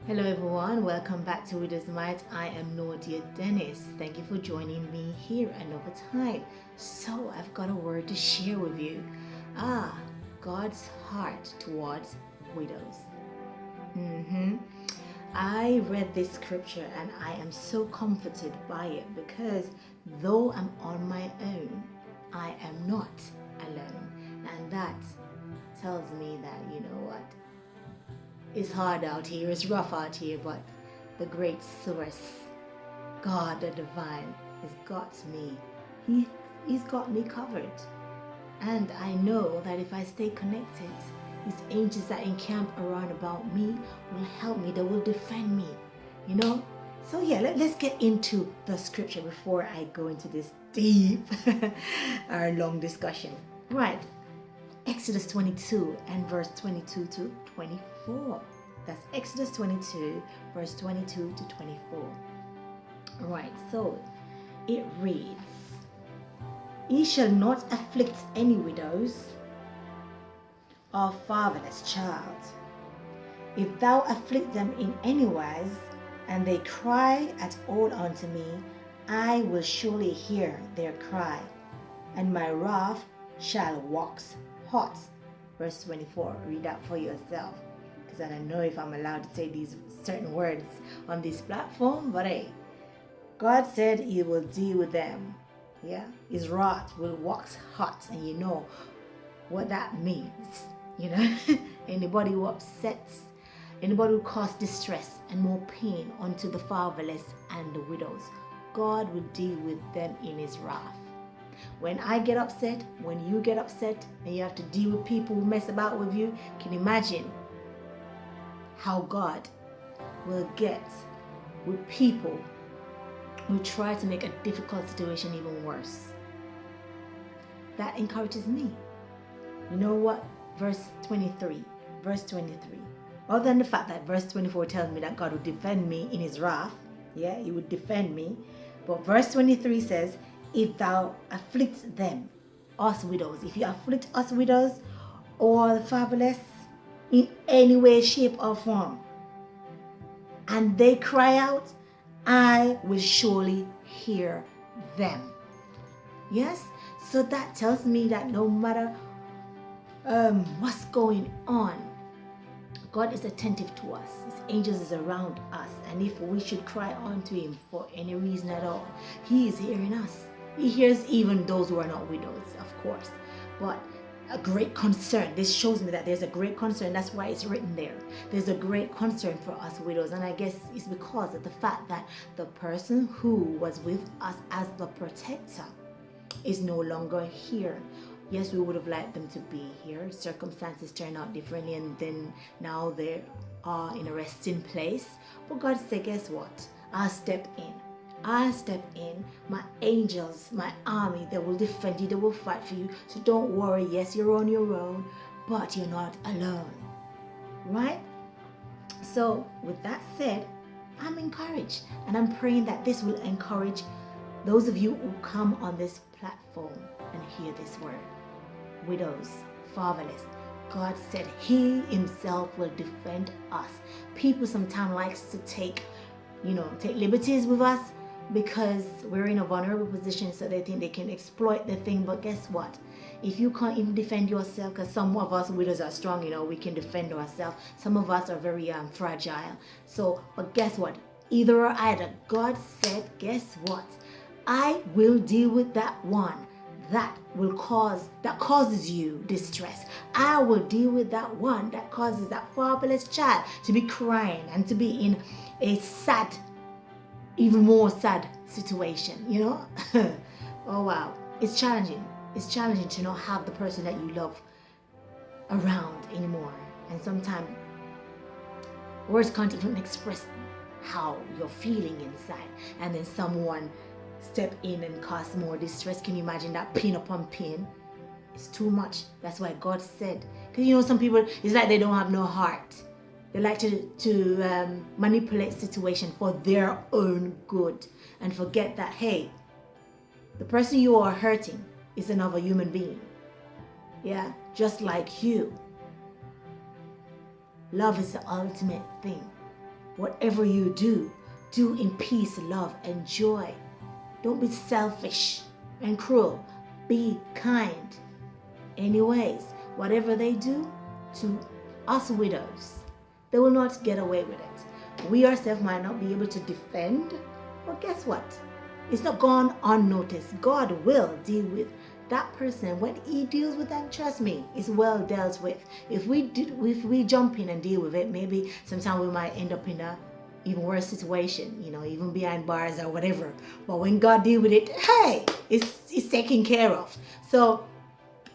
Hello everyone, welcome back to Widows Might. I am Nordia Dennis. Thank you for joining me here another time. So I've got a word to share with you. God's heart towards widows. I read this scripture and I am so comforted by it because though I'm on my own, I am not alone. And that tells me that, you know what? It's hard out here, it's rough out here, but the great source, God the divine, has got me. He's got me covered. And I know that if I stay connected, his angels that encamp around about me will help me, they will defend me, you know? So yeah, let's get into the scripture before I go into this deep our long discussion. Right. Exodus 22 and verse 22 to 24. That's Exodus 22, verse 22 to 24. Right, so it reads, Ye shall not afflict any widows or fatherless child. If thou afflict them in any wise, and they cry at all unto me, I will surely hear their cry, and my wrath shall wax hot. Verse 24, read that for yourself, because I don't know if I'm allowed to say these certain words on this platform, but hey, God said he will deal with them. Yeah, his wrath will wax hot, and you know what that means. You know, anybody who upsets, anybody who causes distress and more pain unto the fatherless and the widows, God will deal with them in his wrath. When I get upset, when you get upset, and you have to deal with people who mess about with you, can you imagine how God will get with people who try to make a difficult situation even worse? That encourages me. You know what? Verse 23. Other than the fact that verse 24 tells me that God would defend me in his wrath. Yeah, he would defend me. But verse 23 says, if thou afflict them, us widows, if you afflict us widows or the fatherless in any way, shape, or form, and they cry out, I will surely hear them. Yes? So that tells me that no matter what's going on, God is attentive to us. His angels is around us. And if we should cry unto him for any reason at all, he is hearing us. He hears even those who are not widows, of course. But a great concern. This shows me that there's a great concern. That's why it's written there. There's a great concern for us widows. And I guess it's because of the fact that the person who was with us as the protector is no longer here. Yes, we would have liked them to be here. Circumstances turn out differently, and then now they are in a resting place. But God said, guess what? I'll step in. My angels, my army, they will defend you. They will fight for you. So don't worry. Yes, you're on your own, but you're not alone. Right? So with that said, I'm encouraged. And I'm praying that this will encourage those of you who come on this platform and hear this word. Widows, fatherless. God said he himself will defend us. People sometimes likes to take liberties with us because we're in a vulnerable position, so they think they can exploit the thing. But guess what? If you can't even defend yourself, because some of us widows are strong, we can defend ourselves. Some of us are very fragile. So, but guess what? Either or either. God said, guess what? I will deal with that one that causes you distress. I will deal with that one that causes that fatherless child to be crying and to be in a sad, even more sad situation, Oh wow. It's challenging. It's challenging to not have the person that you love around anymore. And sometimes words can't even express how you're feeling inside. And then someone step in and cause more distress. Can you imagine that? Pain upon pain. It's too much. That's why God said, because some people, it's like they don't have no heart. They like to manipulate situation for their own good and forget that, hey, the person you are hurting is another human being. Yeah, just like you. Love is the ultimate thing. whatever you do, do in peace, love, and joy. Don't be selfish and cruel. Be kind. Anyways, whatever they do to us widows, they will not get away with it. We ourselves might not be able to defend, but guess what? It's not gone unnoticed. God will deal with that person. When he deals with them, trust me, it's well dealt with. If we jump in and deal with it, maybe sometimes we might end up in a even worse situation, even behind bars or whatever. But when God deal with it, hey, it's taken care of. So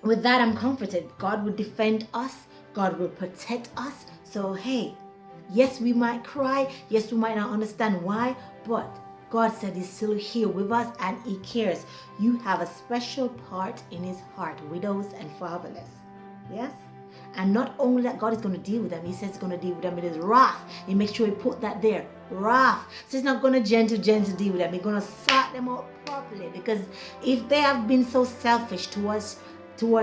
with that, I'm comforted. God will defend us. God will protect us. So hey, yes, we might cry. Yes, we might not understand why, but God said he's still here with us and he cares. You have a special part in his heart, widows and fatherless. Yes? And not only that, God is going to deal with them. He says he's going to deal with them with his wrath. He makes sure he put that there. Wrath. So he's not going to gentle deal with them. He's going to sort them out properly. Because if they have been so selfish towards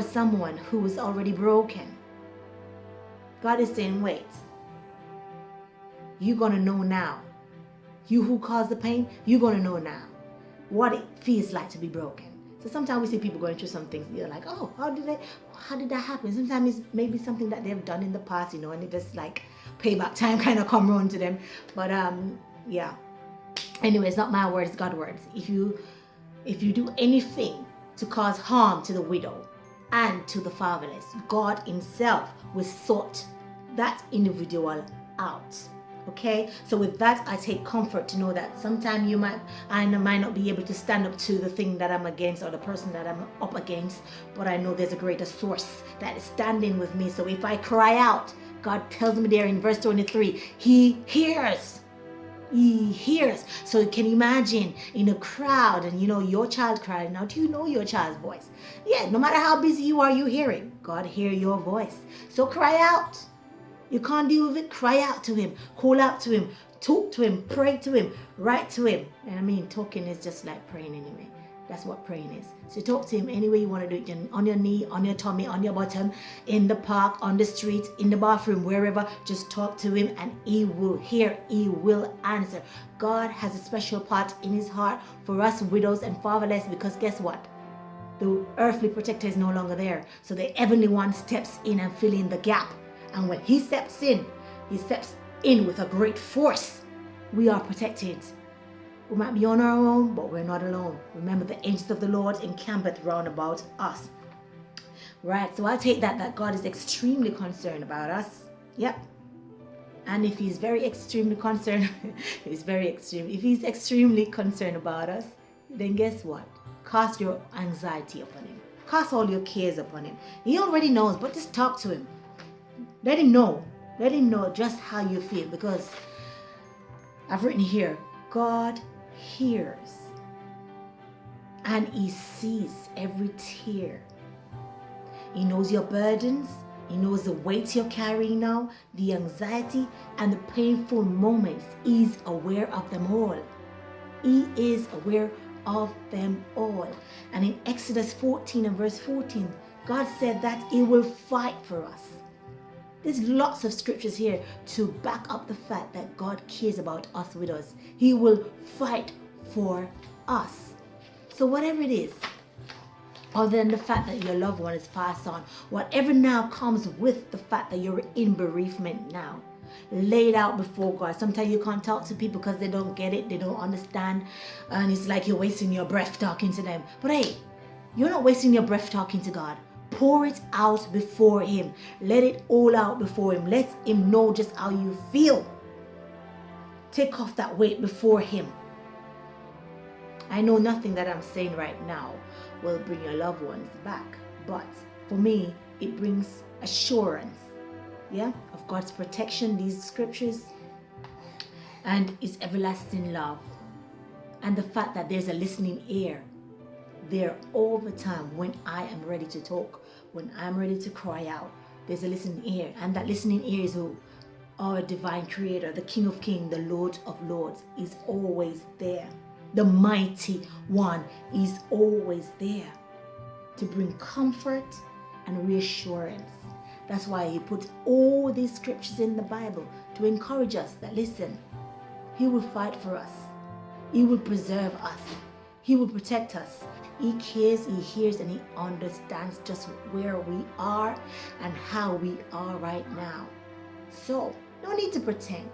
someone who is already broken, God is saying, wait. You're going to know now. You who caused the pain, you're going to know now what it feels like to be broken. So sometimes we see people going through some things. You're like, oh, how did that happen? Sometimes it's maybe something that they've done in the past, and it just like payback time kind of come around to them. But yeah. Anyway, it's not my words, it's God's words. If you do anything to cause harm to the widow and to the fatherless, God himself will sort that individual out. Okay, so with that, I take comfort to know that sometimes I might not be able to stand up to the thing that I'm against or the person that I'm up against, but I know there's a greater source that is standing with me. So if I cry out, God tells me there in verse 23, he hears. He hears. So can you imagine in a crowd and your child crying out? Do you know your child's voice? Yeah, no matter how busy you are, you hearing. God hear your voice. So cry out. You can't deal with it, cry out to him, call out to him, talk to him, pray to him, write to him. And talking is just like praying anyway. That's what praying is. So talk to him any way you want to do it. On your knee, on your tummy, on your bottom, in the park, on the street, in the bathroom, wherever. Just talk to him and he will hear, he will answer. God has a special part in his heart for us widows and fatherless, because guess what? The earthly protector is no longer there. So the heavenly one steps in and fill in the gap. And when he steps in with a great force. We are protected. We might be on our own, but we're not alone. Remember, the angels of the Lord encampeth round about us. Right, so I take that God is extremely concerned about us. Yep. And if he's very extremely concerned, if he's extremely concerned about us, then guess what? Cast your anxiety upon him. Cast all your cares upon him. He already knows, but just talk to him. Let him know just how you feel, because I've written here, God hears and he sees every tear. He knows your burdens. He knows the weight you're carrying now, the anxiety and the painful moments. He's aware of them all. He is aware of them all. And in Exodus 14 and verse 14, God said that he will fight for us. There's lots of scriptures here to back up the fact that God cares about us widows. He will fight for us. So whatever it is, other than the fact that your loved one is passed on, whatever now comes with the fact that you're in bereavement now, lay it out before God. Sometimes you can't talk to people because they don't get it, they don't understand, and it's like you're wasting your breath talking to them. But hey, you're not wasting your breath talking to God. Pour it out before him. Let it all out before him. Let him know just how you feel. Take off that weight before him. I know nothing that I'm saying right now will bring your loved ones back, but for me, it brings assurance, of God's protection, these scriptures, and his everlasting love, and the fact that there's a listening ear there all the time when I am ready to talk, when I'm ready to cry out. There's a listening ear, and that listening ear is who? Our divine creator, the King of Kings, the Lord of Lords, is always there. The mighty one is always there to bring comfort and reassurance That's why He put all these scriptures in the Bible to encourage us that, listen, He will fight for us. He will preserve us. He will protect us. He cares, He hears, and He understands just where we are and how we are right now. So, no need to pretend.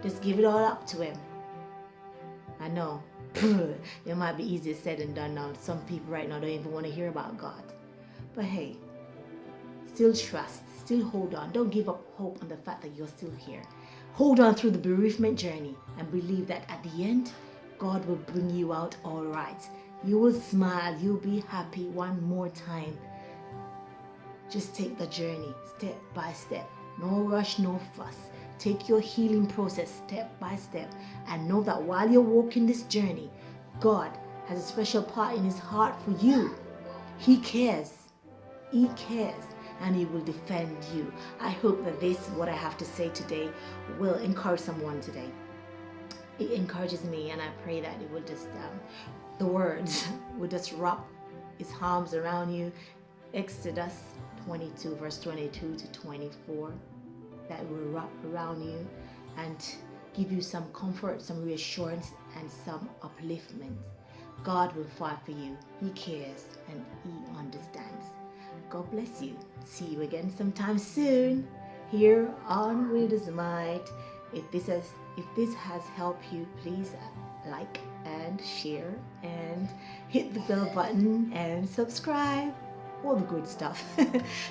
Just give it all up to Him. I know, it might be easier said than done now. Some people right now don't even want to hear about God. But hey, still trust, still hold on. Don't give up hope on the fact that you're still here. Hold on through the bereavement journey and believe that at the end, God will bring you out all right. You will smile, you'll be happy one more time. Just take the journey step by step. No rush, no fuss. Take your healing process step by step and know that while you're walking this journey, God has a special part in His heart for you. He cares. He cares, and He will defend you. I hope that this, what I have to say today, will encourage someone today. It encourages me, and I pray that it will just, the words will just wrap His arms around you. Exodus 22, verse 22 to 24. That will wrap around you and give you some comfort, some reassurance, and some upliftment. God will fight for you. He cares and He understands. God bless you. See you again sometime soon here on Reader's Mind. If this has helped you, please like and share and hit the bell button and subscribe. All the good stuff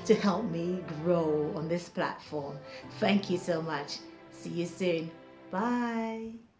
to help me grow on this platform. Thank you so much. See you soon. Bye.